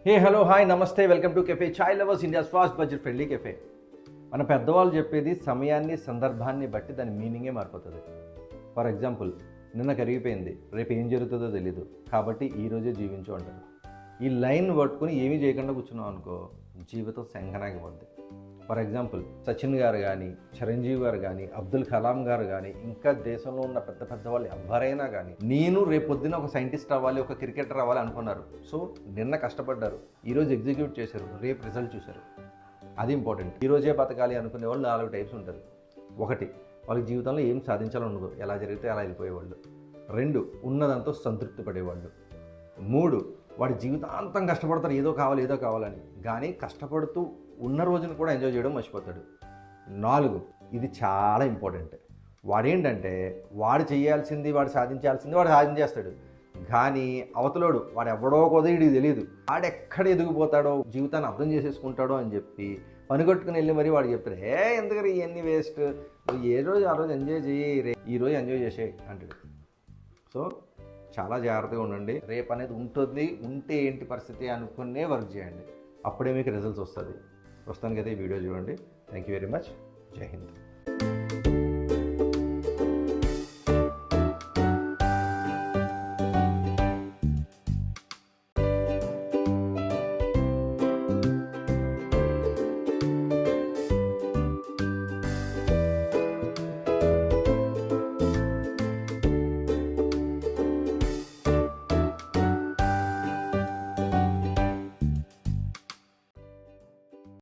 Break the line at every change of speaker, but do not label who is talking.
Hey hello hi నమస్తే welcome to cafe chai lovers India's fast budget friendly cafe. మన పెద్దవాళ్ళు చెప్పేది సమయాన్ని సందర్భాన్ని బట్టి దాని మీనింగే మారిపోతుంది. ఫర్ ఎగ్జాంపుల్, నిన్న కరిగిపోయింది, రేపు ఏం జరుగుతుందో తెలీదు, కాబట్టి ఈరోజే జీవించు అంటారు. ఈ లైన్ పట్టుకుని ఏమీ చేయకుండా కూర్చున్నాం అనుకో, జీవితం శంఖనాగిపోద్ది. ఫర్ ఎగ్జాంపుల్, సచిన్ గారు కానీ, చిరంజీవి గారు కానీ, అబ్దుల్ కలాం గారు కానీ, ఇంకా దేశంలో ఉన్న పెద్ద పెద్ద వాళ్ళు ఎవరైనా కానీ, నేను రేపు పొద్దున్న ఒక సైంటిస్ట్ అవ్వాలి, ఒక క్రికెటర్ అవ్వాలి అనుకున్నారు. సో నిన్న కష్టపడ్డారు, ఈరోజు ఎగ్జిక్యూట్ చేశారు, రేపు రిజల్ట్ చూశారు. అది ఇంపార్టెంట్. ఈరోజే బతకాలి అనుకునే వాళ్ళు 4 టైప్స్ ఉంటారు. 1, వాళ్ళకి జీవితంలో ఏం సాధించాలనుకో, ఎలా జరిగితే అలా వెళ్ళిపోయేవాళ్ళు. 2, ఉన్నదంతా సంతృప్తి పడేవాళ్ళు. 3, వాడి జీవితాంతం కష్టపడతారు, ఏదో కావాలని, కానీ కష్టపడుతూ ఉన్న రోజును కూడా ఎంజాయ్ చేయడం మర్చిపోతాడు. 4, ఇది చాలా ఇంపార్టెంట్, వాడేంటంటే వాడు చేయాల్సింది, వాడు సాధించాల్సింది వాడు సాధించేస్తాడు, కానీ అవతలోడు వాడు ఎవడో కొద్దిగా తెలియదు, వాడెక్కడ ఎదిగిపోతాడో, జీవితాన్ని అర్థం చేసేసుకుంటాడో అని చెప్పి పనిగట్టుకుని వెళ్ళి మరి వాడు చెప్తాడు, ఎందుకని ఇవన్నీ వేస్ట్, నువ్వు ఏ రోజు ఆ రోజు ఎంజాయ్ చేయి, ఈరోజు ఎంజాయ్ చేసే అంటాడు. సో చాలా జాగ్రత్తగా ఉండండి. రేపు అనేది ఉంటుంది, ఉంటే ఏంటి పరిస్థితి అనుకునే వర్క్ చేయండి, అప్పుడే మీకు రిజల్ట్స్ వస్తుంది. ప్రస్తుతానికైతే ఈ వీడియో చూడండి. Thank you very much. జై హింద్.